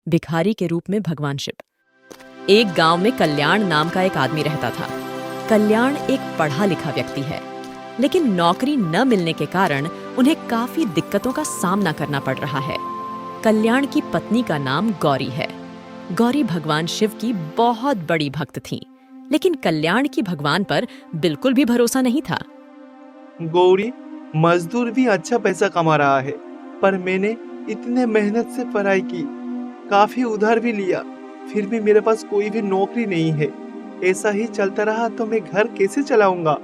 भिखारी के रूप में भगवान शिव। एक गांव में कल्याण नाम का एक आदमी रहता था। कल्याण एक पढ़ा लिखा व्यक्ति है, लेकिन नौकरी न मिलने के कारण उन्हें काफी दिक्कतों का सामना करना पड़ रहा है। कल्याण की पत्नी का नाम गौरी है। गौरी भगवान शिव की बहुत बड़ी भक्त थी, लेकिन कल्याण की भगवान पर बिल्कुल भी भरोसा नहीं था। गौरी, मजदूर भी अच्छा पैसा कमा रहा है, पर मैंने इतने मेहनत से पढ़ाई की, काफी उधार भी लिया, फिर भी मेरे पास कोई भी नौकरी नहीं है। ऐसा ही चलता रहा तो मैं घर कैसे चलाऊंगा?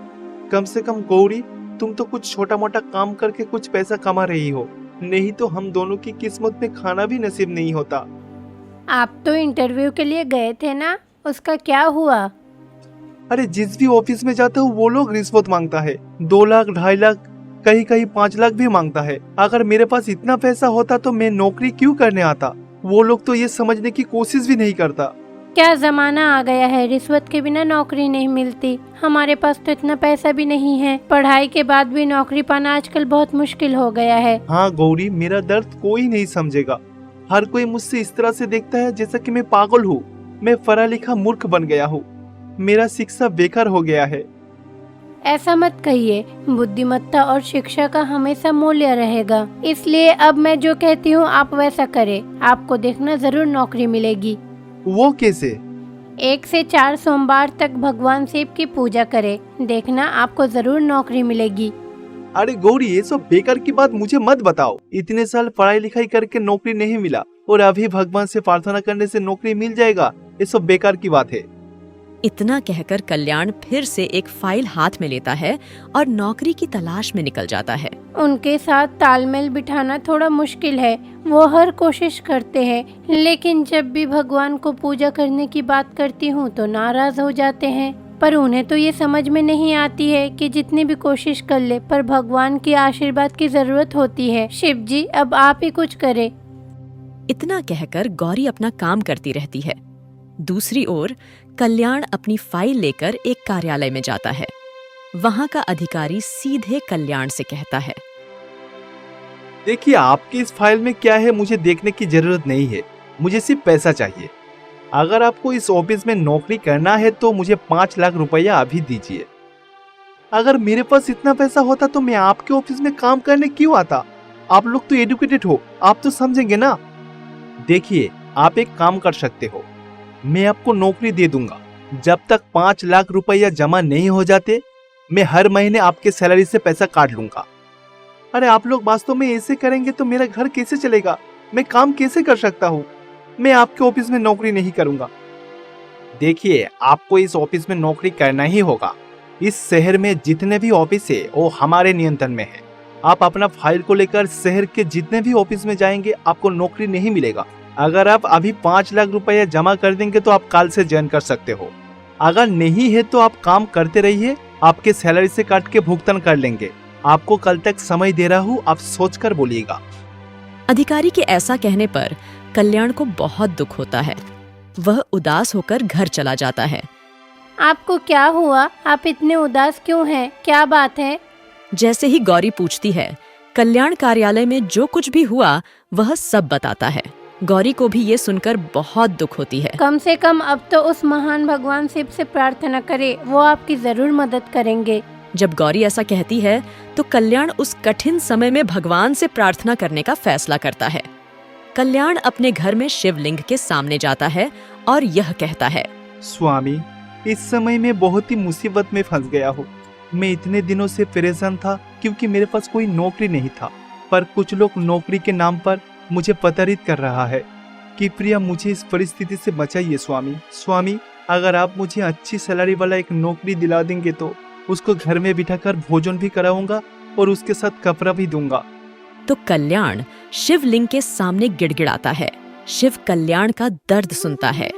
कम से कम गौरी, तुम तो कुछ छोटा मोटा काम करके कुछ पैसा कमा रही हो, नहीं तो हम दोनों की किस्मत में खाना भी नसीब नहीं होता। आप तो इंटरव्यू के लिए गए थे ना, उसका क्या हुआ? अरे जिस भी ऑफिस में जाता हूँ वो लोग रिश्वत मांगता है। 2 लाख, 2.5 लाख, कहीं कहीं 5 लाख भी मांगता है। अगर मेरे पास इतना पैसा होता तो मैं नौकरी क्यों करने आता? वो लोग तो ये समझने की कोशिश भी नहीं करता। क्या जमाना आ गया है, रिश्वत के बिना नौकरी नहीं मिलती। हमारे पास तो इतना पैसा भी नहीं है, पढ़ाई के बाद भी नौकरी पाना आजकल बहुत मुश्किल हो गया है। हाँ गौरी, मेरा दर्द कोई नहीं समझेगा। हर कोई मुझसे इस तरह से देखता है जैसा कि मैं पागल हूँ। मैं पढ़ा लिखा मूर्ख बन गया हूँ, मेरा शिक्षा बेकार हो गया है। ऐसा मत कहिए, बुद्धिमत्ता और शिक्षा का हमेशा मूल्य रहेगा। इसलिए अब मैं जो कहती हूँ आप वैसा करें, आपको देखना जरूर नौकरी मिलेगी। वो कैसे? 1 से 4 सोमवार तक भगवान शिव की पूजा करें, देखना आपको जरूर नौकरी मिलेगी। अरे गौरी, ये सब बेकार की बात मुझे मत बताओ। इतने साल पढ़ाई लिखाई करके नौकरी नहीं मिला और अभी भगवान से प्रार्थना करने से नौकरी मिल जाएगा, ये सब बेकार की बात है। इतना कहकर कल्याण फिर से एक फाइल हाथ में लेता है और नौकरी की तलाश में निकल जाता है। उनके साथ तालमेल बिठाना थोड़ा मुश्किल है। वो हर कोशिश करते हैं, लेकिन जब भी भगवान को पूजा करने की बात करती हूँ तो नाराज हो जाते हैं। पर उन्हें तो ये समझ में नहीं आती है कि जितनी भी कोशिश कर ले पर भगवान के आशीर्वाद की जरूरत होती है। शिव जी, अब आप ही कुछ करें। इतना कहकर गौरी अपना काम करती रहती है। दूसरी ओर कल्याण अपनी फाइल लेकर एक कार्यालय में जाता है। वहां का अधिकारी सीधे कल्याण से कहता है, देखिए, आपकी इस फाइल में क्या है मुझे देखने की जरूरत नहीं है, मुझे सिर्फ पैसा चाहिए। अगर आपको इस ऑफिस में नौकरी करना है तो मुझे 5 लाख रुपया अभी दीजिए। अगर मेरे पास इतना पैसा होता तो मैं आपके ऑफिस में काम करने क्यों आता? आप लोग तो एजुकेटेड हो, आप तो समझेंगे ना। देखिए, आप एक काम कर सकते हो, मैं आपको नौकरी दे दूंगा। जब तक 5 लाख रुपया जमा नहीं हो जाते, मैं हर महीने आपके सैलरी से पैसा काट लूंगा। अरे आप लोग वास्तव में ऐसे करेंगे तो मेरा घर कैसे चलेगा? मैं काम कैसे कर सकता हूँ? मैं आपके ऑफिस में नौकरी नहीं करूंगा। देखिए, आपको इस ऑफिस में नौकरी करना ही होगा। इस शहर में जितने भी ऑफिस है वो हमारे नियंत्रण में है। आप अपना फाइल को लेकर शहर के जितने भी ऑफिस में जाएंगे, आपको नौकरी नहीं मिलेगा। अगर आप अभी 5 लाख रुपया जमा कर देंगे तो आप कल से ज्वाइन कर सकते हो। अगर नहीं है तो आप काम करते रहिए, आपके सैलरी से काट के भुगतान कर लेंगे। आपको कल तक समय दे रहा हूँ, आप सोचकर बोलिएगा। अधिकारी के ऐसा कहने पर कल्याण को बहुत दुख होता है। वह उदास होकर घर चला जाता है। आपको क्या हुआ? आप इतने उदास क्यों हैं? क्या बात है? जैसे ही गौरी पूछती है, कल्याण कार्यालय में जो कुछ भी हुआ वह सब बताता है। गौरी को भी ये सुनकर बहुत दुख होती है। कम से कम अब तो उस महान भगवान शिव से प्रार्थना करे, वो आपकी जरूर मदद करेंगे। जब गौरी ऐसा कहती है तो कल्याण उस कठिन समय में भगवान से प्रार्थना करने का फैसला करता है। कल्याण अपने घर में शिवलिंग के सामने जाता है और यह कहता है, स्वामी, इस समय मैं बहुत ही मुसीबत में फंस गया हूँ। मैं इतने दिनों से परेशान था क्योंकि मेरे पास कोई नौकरी नहीं था, पर कुछ लोग नौकरी के नाम पर मुझे प्रताड़ित कर रहा है। कृपया मुझे इस परिस्थिति से बचाइए स्वामी। स्वामी, अगर आप मुझे अच्छी सैलरी वाला एक नौकरी दिला देंगे तो उसको घर में बिठाकर भोजन भी कराऊंगा और उसके साथ कपड़ा भी दूंगा। तो कल्याण शिवलिंग के सामने गिड़गिड़ाता है। शिव कल्याण का दर्द सुनता है।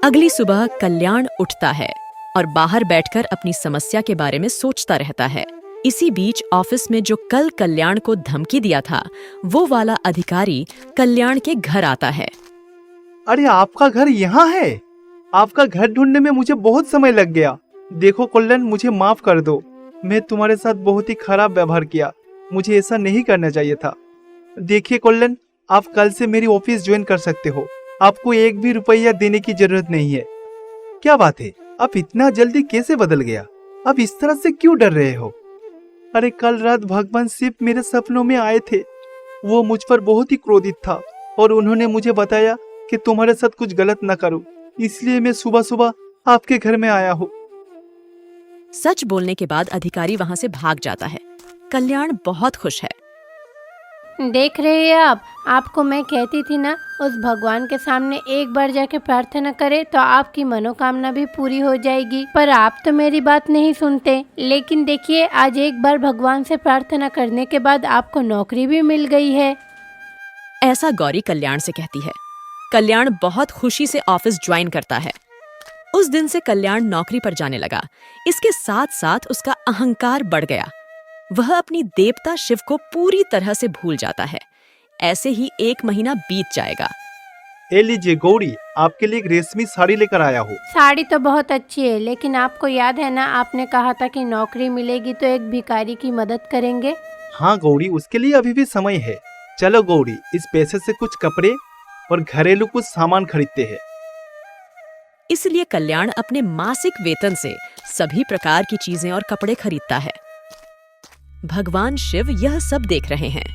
अगली सुबह कल्याण उठता है और बाहर बैठकर अपनी समस्या के बारे में सोचता रहता है। इसी बीच ऑफिस में जो कल कल्याण को धमकी दिया था, वो वाला अधिकारी कल्याण के घर आता है। अरे आपका घर यहाँ है? आपका घर ढूंढने में मुझे बहुत समय लग गया। देखो कल्याण, मुझे माफ कर दो। मैं तुम्हारे साथ बहुत ही खराब व्यवहार किया, मुझे ऐसा नहीं करना चाहिए था। देखिए कल्याण, आप कल से मेरी ऑफिस ज्वाइन कर सकते हो। आपको एक भी रुपया देने की जरूरत नहीं है। क्या बात है, आप इतना जल्दी कैसे बदल गया? आप इस तरह से क्यों डर रहे हो? अरे कल रात भगवान शिव मेरे सपनों में आए थे। वो मुझ पर बहुत ही क्रोधित था और उन्होंने मुझे बताया कि तुम्हारे साथ कुछ गलत न करूं, इसलिए मैं सुबह सुबह आपके घर में आया हूँ। सच बोलने के बाद अधिकारी वहां से भाग जाता है। कल्याण बहुत खुश है। देख रहे हैं आपको मैं कहती थी ना, उस भगवान के सामने एक बार जाके प्रार्थना करें तो आपकी मनोकामना भी पूरी हो जाएगी। पर आप तो मेरी बात नहीं सुनते। लेकिन देखिए, आज एक बार भगवान से प्रार्थना करने के बाद आपको नौकरी भी मिल गई है। ऐसा गौरी कल्याण से कहती है। कल्याण बहुत खुशी से ऑफिस ज्वाइन करता है। उस दिन से कल्याण नौकरी पर जाने लगा। इसके साथ साथ उसका अहंकार बढ़ गया। वह अपनी देवता शिव को पूरी तरह से भूल जाता है। ऐसे ही 1 महीना बीत जाएगा। ए लीजिए गौरी, आपके लिए एक रेशमी साड़ी लेकर आया हूँ। साड़ी तो बहुत अच्छी है, लेकिन आपको याद है ना, आपने कहा था कि नौकरी मिलेगी तो एक भिखारी की मदद करेंगे। हाँ गौरी, उसके लिए अभी भी समय है। चलो गौरी, इस पैसे से कुछ कपड़े और घरेलू कुछ सामान खरीदते हैं। इसलिए कल्याण अपने मासिक वेतन से सभी प्रकार की चीजें और कपड़े खरीदता है। भगवान शिव यह सब देख रहे हैं।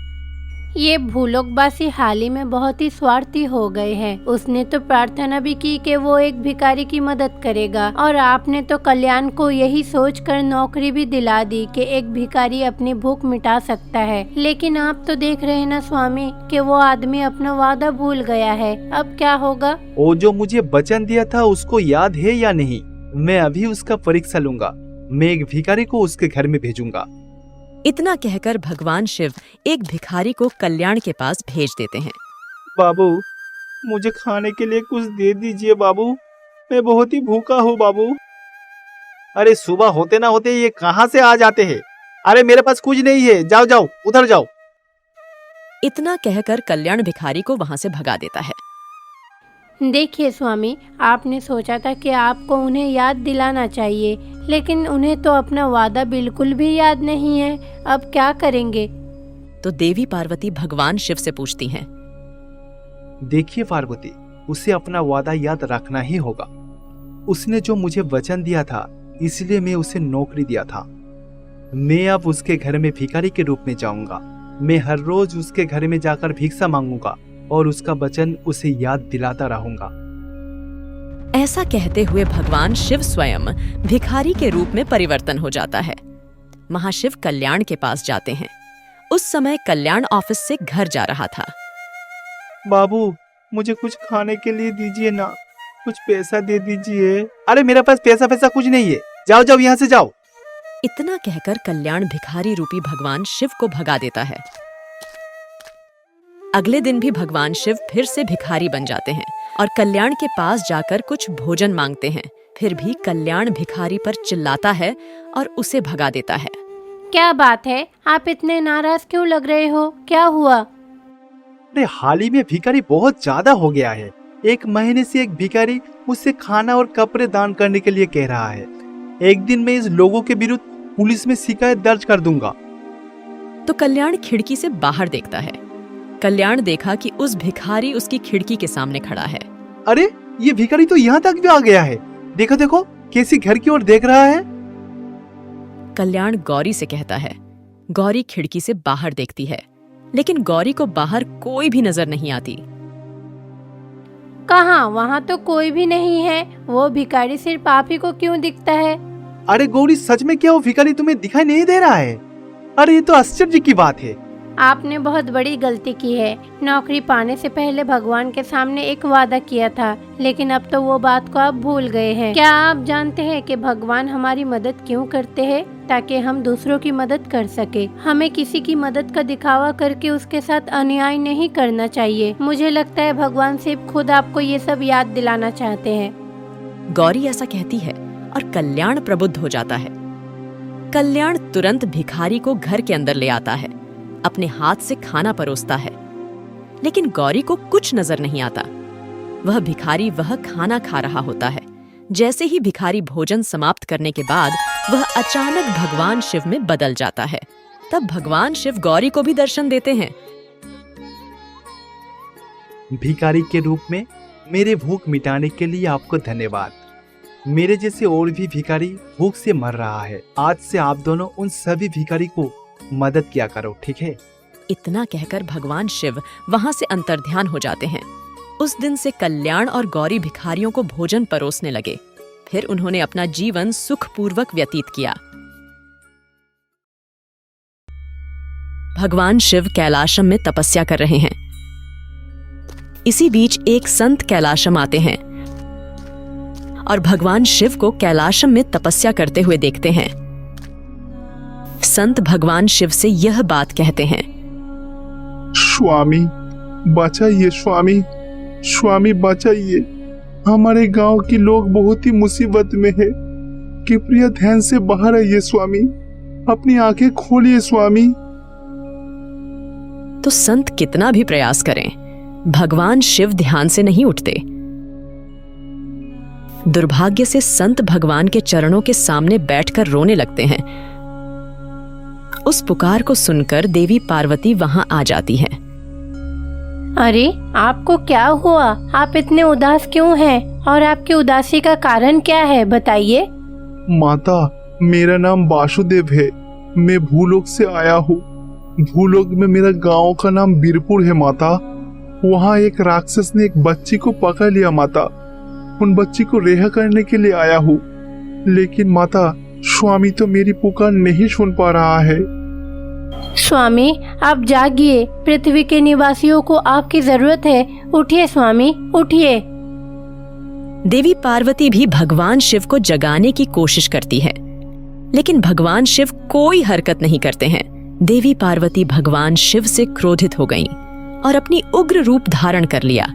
ये भूलोकवासी हाल ही में बहुत ही स्वार्थी हो गए हैं। उसने तो प्रार्थना भी की कि वो एक भिखारी की मदद करेगा, और आपने तो कल्याण को यही सोचकर नौकरी भी दिला दी कि एक भिखारी अपनी भूख मिटा सकता है। लेकिन आप तो देख रहे हैं ना स्वामी कि वो आदमी अपना वादा भूल गया है। अब क्या होगा? वो जो मुझे वचन दिया था उसको याद है या नहीं? मैं अभी उसका परीक्षा लूंगा। मैं एक भिखारी को उसके घर में भेजूंगा। इतना कहकर भगवान शिव एक भिखारी को कल्याण के पास भेज देते हैं। बाबू, मुझे खाने के लिए कुछ दे दीजिए बाबू, मैं बहुत ही भूखा हूँ बाबू। अरे सुबह होते ना होते ये कहाँ से आ जाते हैं? अरे मेरे पास कुछ नहीं है, जाओ जाओ उधर जाओ। इतना कहकर कल्याण भिखारी को वहां से भगा देता है। देखिए स्वामी, आपने सोचा था कि आपको उन्हें याद दिलाना चाहिए, लेकिन उन्हें तो अपना वादा बिल्कुल भी याद नहीं है। अब क्या करेंगे? तो देवी पार्वती भगवान शिव से पूछती हैं। देखिए पार्वती, उसे अपना वादा याद रखना ही होगा। उसने जो मुझे वचन दिया था, इसलिए मैं उसे नौकरी दिया था। मैं अब उसके घर में भिखारी के रूप में जाऊंगा। मैं हर रोज उसके घर में जाकर भिक्षा मांगूंगा और उसका वचन उसे याद दिलाता रहूंगा। ऐसा कहते हुए भगवान शिव स्वयं भिखारी के रूप में परिवर्तन हो जाता है। महाशिव कल्याण के पास जाते हैं। उस समय कल्याण ऑफिस से घर जा रहा था। बाबू, मुझे कुछ खाने के लिए दीजिए ना, कुछ पैसा दे दीजिए। अरे मेरे पास पैसा कुछ नहीं है, जाओ जाओ यहाँ से जाओ। इतना कहकर कल्याण भिखारी रूपी भगवान शिव को भगा देता है। अगले दिन भी भगवान शिव फिर से भिखारी बन जाते हैं और कल्याण के पास जाकर कुछ भोजन मांगते हैं। फिर भी कल्याण भिखारी पर चिल्लाता है और उसे भगा देता है। क्या बात है, आप इतने नाराज क्यों लग रहे हो? क्या हुआ? अरे हाल ही में भिखारी बहुत ज्यादा हो गया है। 1 महीने से एक भिखारी मुझसे खाना और कपड़े दान करने के लिए कह रहा है। एक दिन मैं इस लोगों के विरुद्ध पुलिस में शिकायत दर्ज कर दूंगा। तो कल्याण खिड़की से बाहर देखता है। कल्याण देखा कि उस भिखारी उसकी खिड़की के सामने खड़ा है। अरे ये भिखारी तो यहाँ तक भी आ गया है। देखो देखो कैसी घर की ओर देख रहा है। कल्याण गौरी से कहता है। गौरी खिड़की से बाहर देखती है, लेकिन गौरी को बाहर कोई भी नजर नहीं आती। कहाँ? वहाँ तो कोई भी नहीं है। वो भिखारी सिर्फ आप ही को क्यों दिखता है? अरे गौरी, सच में क्या वो भिखारी तुम्हें दिखाई नहीं दे रहा है? अरे ये तो आश्चर्य की बात है। आपने बहुत बड़ी गलती की है। नौकरी पाने से पहले भगवान के सामने एक वादा किया था, लेकिन अब तो वो बात को आप भूल गए हैं। क्या आप जानते हैं कि भगवान हमारी मदद क्यों करते हैं? ताकि हम दूसरों की मदद कर सके। हमें किसी की मदद का दिखावा करके उसके साथ अन्याय नहीं करना चाहिए। मुझे लगता है भगवान शिव खुद आपको ये सब याद दिलाना चाहते हैं। गौरी ऐसा कहती है और कल्याण प्रबुद्ध हो जाता है। कल्याण तुरंत भिखारी को घर के अंदर ले आता है, अपने हाथ से खाना परोसता है, लेकिन गौरी को कुछ नजर नहीं आता। वह भिखारी वह खाना खा रहा होता है। जैसे ही भिखारी भोजन समाप्त करने के बाद वह अचानक भगवान शिव में बदल जाता है। तब भगवान शिव गौरी को भी दर्शन देते हैं। भिखारी के रूप में मेरे भूख मिटाने के लिए आपको धन्यवाद। मेरे जैसे और भी भिखारी भूख से मर रहा है। आज से आप दोनों उन सभी भिखारी को मदद किया करो, ठीक है? इतना कहकर भगवान शिव वहां से अंतर्ध्यान हो जाते हैं। उस दिन से कल्याण और गौरी भिखारियों को भोजन परोसने लगे। फिर उन्होंने अपना जीवन सुखपूर्वक व्यतीत किया। भगवान शिव कैलाशम में तपस्या कर रहे हैं। इसी बीच एक संत कैलाशम आते हैं और भगवान शिव को कैलाशम में तपस्या करते हुए देखते हैं। संत भगवान शिव से यह बात कहते हैं, स्वामी बचाइए, स्वामी स्वामी बचाइए। हमारे गांव के लोग बहुत ही मुसीबत में है। कृपया ध्यान से बाहर आइए स्वामी, अपनी आंखें खोलिए स्वामी। तो संत कितना भी प्रयास करें, भगवान शिव ध्यान से नहीं उठते। दुर्भाग्य से संत भगवान के चरणों के सामने बैठकर रोने लगते हैं। उस पुकार को सुनकर देवी पार्वती वहां आ जाती है। अरे आपको क्या हुआ? आप इतने उदास क्यों हैं? और आपकी उदासी का कारण क्या है, बताइए। माता, मेरा नाम वासुदेव है। मैं भूलोक से आया हूँ। भूलोक में मेरा गांव का नाम बीरपुर है माता। वहाँ एक राक्षस ने एक बच्ची को पकड़ लिया माता। उन बच्ची को रिहा करने के लिए आया हूँ, लेकिन माता स्वामी तो मेरी पुकार नहीं सुन पा रहा है। स्वामी आप जागिए, पृथ्वी के निवासियों को आपकी जरूरत है। उठिए स्वामी, उठिए। देवी पार्वती भी भगवान शिव को जगाने की कोशिश करती है, लेकिन भगवान शिव कोई हरकत नहीं करते हैं। देवी पार्वती भगवान शिव से क्रोधित हो गईं और अपनी उग्र रूप धारण कर लिया।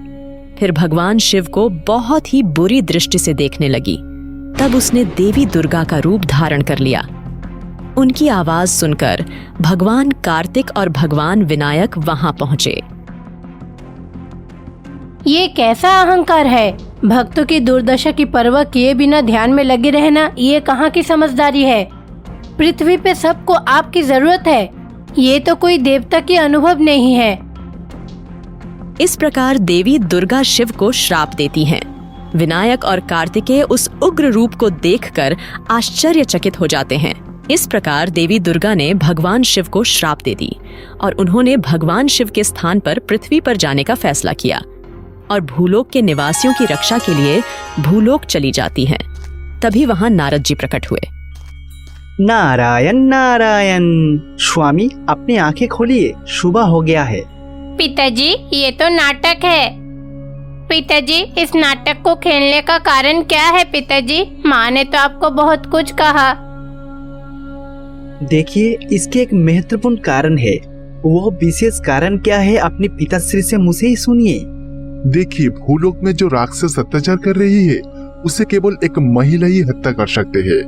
फिर भगवान शिव को बहुत ही बुरी दृष्टि से देखने लगी। तब उसने देवी दुर्गा का रूप धारण कर लिया। उनकी आवाज सुनकर भगवान कार्तिक और भगवान विनायक वहां पहुंचे। ये कैसा अहंकार है? भक्तों की दुर्दशा की परवाह किए बिना ध्यान में लगे रहना, ये कहाँ की समझदारी है? पृथ्वी पे सबको आपकी जरूरत है। ये तो कोई देवता की अनुभव नहीं है। इस प्रकार देवी दुर्गा शिव को श्राप देती हैं। विनायक और कार्तिकेय उस उग्र रूप को देखकर आश्चर्यचकित हो जाते हैं। इस प्रकार देवी दुर्गा ने भगवान शिव को श्राप दे दी और उन्होंने भगवान शिव के स्थान पर पृथ्वी पर जाने का फैसला किया और भूलोक के निवासियों की रक्षा के लिए भूलोक चली जाती हैं। तभी वहां नारद जी प्रकट हुए। नारायण नारायण। स्वामी अपनी आंखें खोलिए, सुबह हो गया है। पिताजी ये तो नाटक है। पिताजी इस नाटक को खेलने का कारण क्या है? पिताजी माँ ने तो आपको बहुत कुछ कहा। देखिए, इसके एक महत्वपूर्ण कारण है। वो विशेष कारण क्या है अपने पिताश्री से मुझे ही सुनिए। देखिए, भूलोक में जो राक्षस अत्याचार कर रही है उसे केवल एक महिला ही हत्या कर सकते हैं।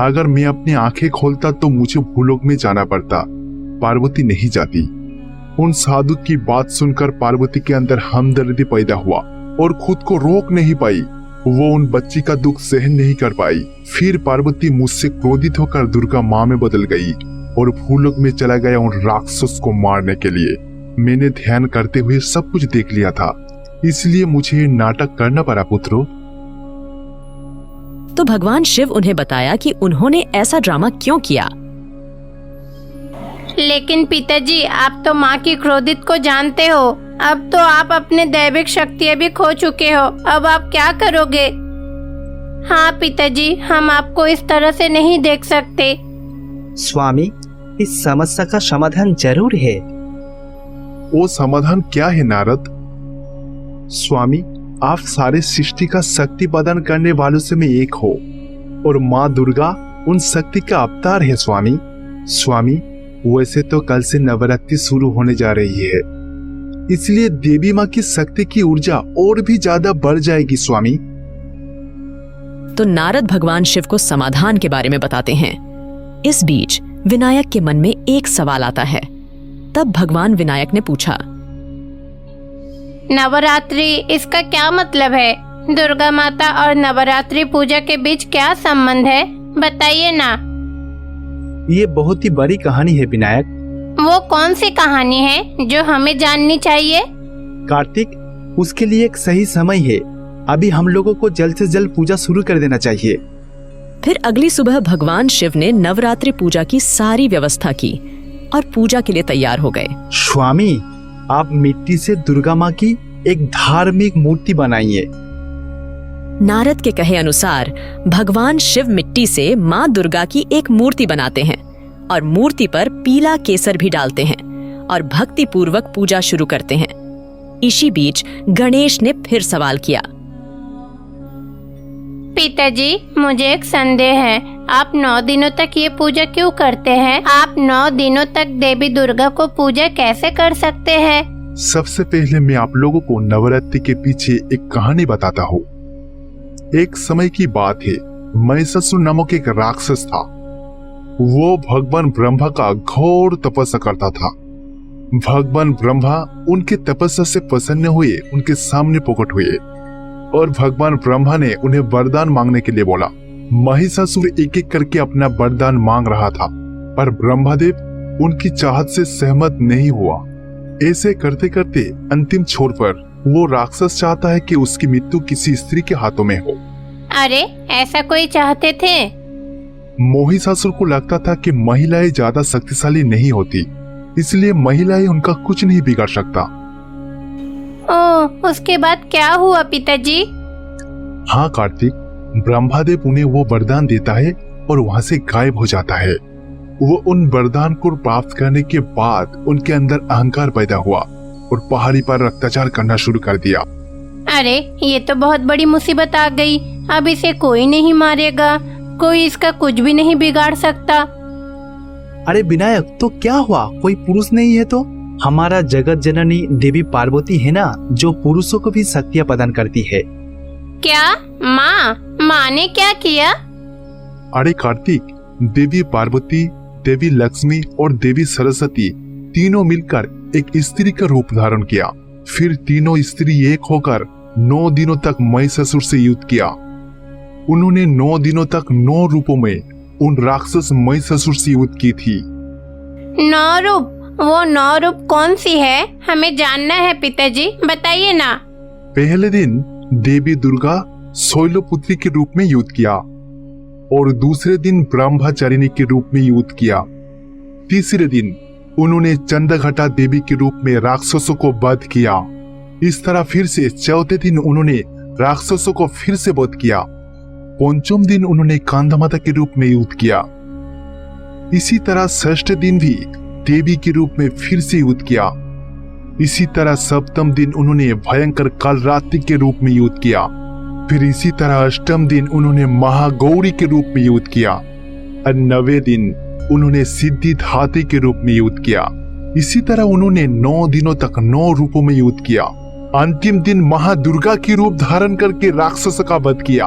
अगर मैं अपनी आंखें खोलता तो मुझे भूलोक में जाना पड़ता, पार्वती नहीं जाती। उन साधु की बात सुनकर पार्वती के अंदर हमदर्दी पैदा हुआ और खुद को रोक नहीं पाई। वो उन बच्ची का दुख सहन नहीं कर पाई। फिर पार्वती मुझसे क्रोधित होकर दुर्गा माँ में बदल गई और भूलोक में चला गया उन राक्षस को मारने के लिए। मैंने ध्यान करते हुए सब कुछ देख लिया था, इसलिए मुझे नाटक करना पड़ा पुत्रो। तो भगवान शिव उन्हें बताया कि उन्होंने ऐसा ड्रामा क्यों किया। लेकिन पिताजी आप तो माँ की क्रोधित को जानते हो। अब तो आप अपने दैविक शक्तियाँ भी खो चुके हो। अब आप क्या करोगे? हाँ पिताजी, हम आपको इस तरह से नहीं देख सकते। स्वामी इस समस्या का समाधान जरूर है। वो समाधान क्या है नारद? स्वामी, आप सारे सृष्टि का शक्ति प्रदान करने वालों से में एक हो और माँ दुर्गा उन शक्ति का अवतार है। स्वामी स्वामी वैसे तो कल से नवरात्रि शुरू होने जा रही है, इसलिए देवी माँ की शक्ति की ऊर्जा और भी ज्यादा बढ़ जाएगी। स्वामी तो नारद भगवान शिव को समाधान के बारे में बताते हैं। इस बीच विनायक के मन में एक सवाल आता है। तब भगवान विनायक ने पूछा, नवरात्रि इसका क्या मतलब है? दुर्गा माता और नवरात्रि पूजा के बीच क्या संबंध है? बताइए ना। ये बहुत ही बड़ी कहानी है विनायक। वो कौन सी कहानी है जो हमें जाननी चाहिए? कार्तिक, उसके लिए एक सही समय है। अभी हम लोगों को जल्द से जल्द पूजा शुरू कर देना चाहिए। फिर अगली सुबह भगवान शिव ने नवरात्रि पूजा की सारी व्यवस्था की और पूजा के लिए तैयार हो गए। स्वामी, आप मिट्टी से दुर्गा माँ की एक धार्मिक मूर्ति बनाइए। नारद के कहे अनुसार भगवान शिव मिट्टी से माँ दुर्गा की एक मूर्ति बनाते हैं और मूर्ति पर पीला केसर भी डालते हैं और भक्ति पूर्वक पूजा शुरू करते हैं। इसी बीच गणेश ने फिर सवाल किया। पिताजी, मुझे एक संदेह है। आप 9 दिनों तक ये पूजा क्यों करते हैं? आप 9 दिनों तक देवी दुर्गा को पूजा कैसे कर सकते हैं? सबसे पहले मैं आप लोगों को नवरात्रि के पीछे एक कहानी बताता हूँ। एक समय की बात है, महिषासुर नामक एक राक्षस था। वो भगवान ब्रह्मा का घोर तपस्या करता था। भगवान ब्रह्मा उनके तपस्या से प्रसन्न हुए, उनके सामने प्रकट हुए और भगवान ब्रह्मा ने उन्हें वरदान मांगने के लिए बोला। महिषासुर एक एक करके अपना वरदान मांग रहा था, पर ब्रह्मदेव उनकी चाहत से सहमत नहीं हुआ। ऐसे करते करते अंतिम छोर पर वो राक्षस चाहता है कि उसकी मृत्यु किसी स्त्री के हाथों में हो। अरे, ऐसा कोई चाहते थे? महिषासुर को लगता था कि महिलाएं ज्यादा शक्तिशाली नहीं होती, इसलिए महिलाएं उनका कुछ नहीं बिगाड़ सकता। ओह, उसके बाद क्या हुआ पिताजी? हाँ कार्तिक, ब्रह्मदेव उन्हें वो वरदान देता है और वहाँ से गायब हो जाता है। वो उन वरदान को प्राप्त करने के बाद उनके अंदर अहंकार पैदा हुआ और पहाड़ी पर अत्याचार करना शुरू कर दिया। अरे, ये तो बहुत बड़ी मुसीबत आ गई। अब इसे कोई नहीं मारेगा, कोई इसका कुछ भी नहीं बिगाड़ सकता। अरे विनायक, तो क्या हुआ? कोई पुरुष नहीं है तो? हमारा जगत जननी देवी पार्वती है ना, जो पुरुषों को भी शक्तियाँ प्रदान करती है। क्या? माँ ने क्या किया? अरे कार्तिक, देवी पार्वती, देवी लक्ष्मी और देवी सरस्वती तीनों मिलकर एक स्त्री का रूप धारण किया। फिर तीनों स्त्री एक होकर 9 दिनों तक महिषासुर से युद्ध किया। उन्होंने 9 दिनों तक 9 रूपों में उन राक्षस महिषासुर से युद्ध की थी। 9 रूप? वो 9 रूप कौन सी है? हमें जानना है पिताजी, बताइए ना। पहले दिन देवी दुर्गा शैलपुत्री के रूप में युद्ध किया और दूसरे दिन ब्रह्मचारिणी के रूप में युद्ध किया। तीसरे दिन उन्होंने चंद्रघटा देवी के रूप में राक्षसों को वध किया। इस तरह फिर से चौथे दिन उन्होंने राक्षसों को फिर से वध किया। पंचम दिन उन्होंने कांधामाता के रूप में युद्ध किया। इसी तरह षष्ठ दिन भी देवी के रूप में फिर से युद्ध किया। इसी तरह सप्तम दिन उन्होंने भयंकर कालरात्रि के रूप में युद्ध किया। फिर इसी तरह अष्टम दिन उन्होंने महागौरी के रूप में युद्ध किया और 9वें दिन उन्होंने सिद्धिदात्री के रूप में युद्ध किया। इसी तरह उन्होंने 9 दिनों तक 9 रूपों में युद्ध किया। अंतिम दिन महादुर्गा की रूप धारण करके राक्षस का वध किया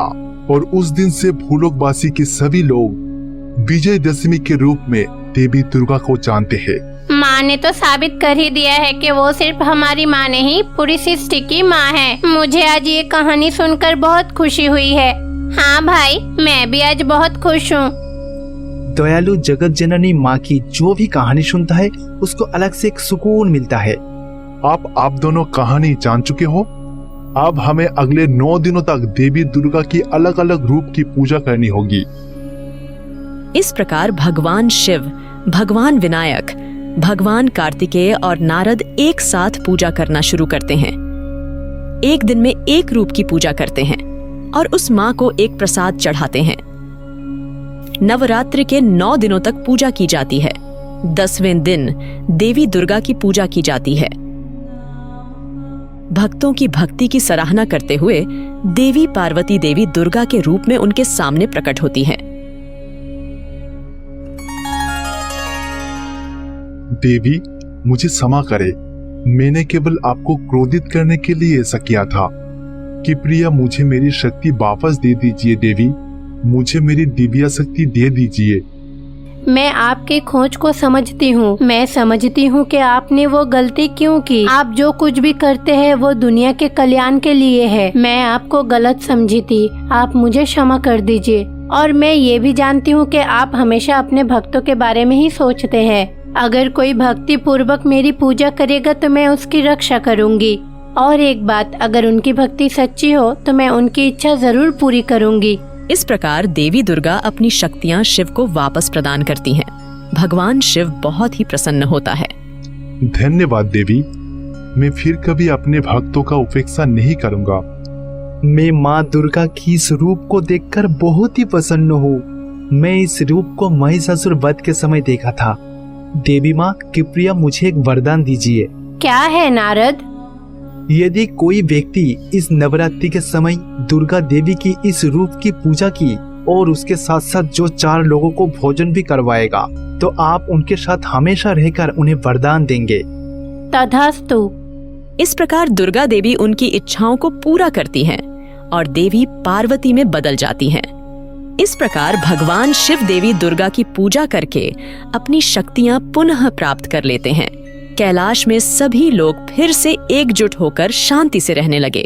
और उस दिन से भूलोकवासी के सभी लोग विजयदशमी के रूप में देवी दुर्गा को जानते हैं। माँ ने तो साबित कर ही दिया है कि वो सिर्फ हमारी माँ नहीं, पूरी सृष्टि की माँ है। मुझे आज ये कहानी सुनकर बहुत खुशी हुई है। हाँ भाई, मैं भी आज बहुत खुश हूँ। दयालु जगत जननी माँ की जो भी कहानी सुनता है उसको अलग से एक सुकून मिलता है। आप दोनों कहानी जान चुके हो। अब हमें अगले 9 दिनों तक देवी दुर्गा की अलग अलग रूप की पूजा करनी होगी। इस प्रकार भगवान शिव, भगवान विनायक, भगवान कार्तिकेय और नारद एक साथ पूजा करना शुरू करते हैं। एक दिन में एक रूप की पूजा करते हैं और उस मां को एक प्रसाद चढ़ाते हैं। नवरात्रि के 9 दिनों तक पूजा की जाती है। 10वें दिन देवी दुर्गा की पूजा की जाती है। भक्तों की भक्ति की सराहना करते हुए देवी पार्वती देवी दुर्गा के रूप में उनके सामने प्रकट होती है। देवी, मुझे क्षमा करे, मैंने केवल आपको क्रोधित करने के लिए ऐसा किया था। कि प्रिया, मुझे मेरी शक्ति वापस दे दीजिए। देवी, मुझे मेरी दिव्य शक्ति दे दीजिए। मैं आपके खोज को समझती हूँ। मैं समझती हूँ कि आपने वो गलती क्यों की। आप जो कुछ भी करते हैं वो दुनिया के कल्याण के लिए है। मैं आपको गलत समझी थी, आप मुझे क्षमा कर दीजिए। और मैं ये भी जानती हूँ कि आप हमेशा अपने भक्तों के बारे में ही सोचते हैं। अगर कोई भक्ति पूर्वक मेरी पूजा करेगा तो मैं उसकी रक्षा करूँगी और एक बात, अगर उनकी भक्ति सच्ची हो तो मैं उनकी इच्छा जरूर पूरी करूंगी। इस प्रकार देवी दुर्गा अपनी शक्तियां शिव को वापस प्रदान करती हैं। भगवान शिव बहुत ही प्रसन्न होता है। धन्यवाद देवी, मैं फिर कभी अपने भक्तों का उपेक्षा नहीं करूंगा। मैं माँ दुर्गा की इस रूप को देखकर बहुत ही प्रसन्न हूँ। मैं इस रूप को महिषासुर वध के समय देखा था। देवी माँ, कृपया मुझे एक वरदान दीजिए। क्या है नारद? यदि कोई व्यक्ति इस नवरात्रि के समय दुर्गा देवी की इस रूप की पूजा की और उसके साथ साथ जो 4 लोगों को भोजन भी करवाएगा, तो आप उनके साथ हमेशा रहकर उन्हें वरदान देंगे। तथास्तु। इस प्रकार दुर्गा देवी उनकी इच्छाओं को पूरा करती हैं और देवी पार्वती में बदल जाती हैं। इस प्रकार भगवान शिव देवी दुर्गा की पूजा करके अपनी शक्तियां पुनः प्राप्त कर लेते हैं। कैलाश में सभी लोग फिर से एकजुट होकर शांति से रहने लगे।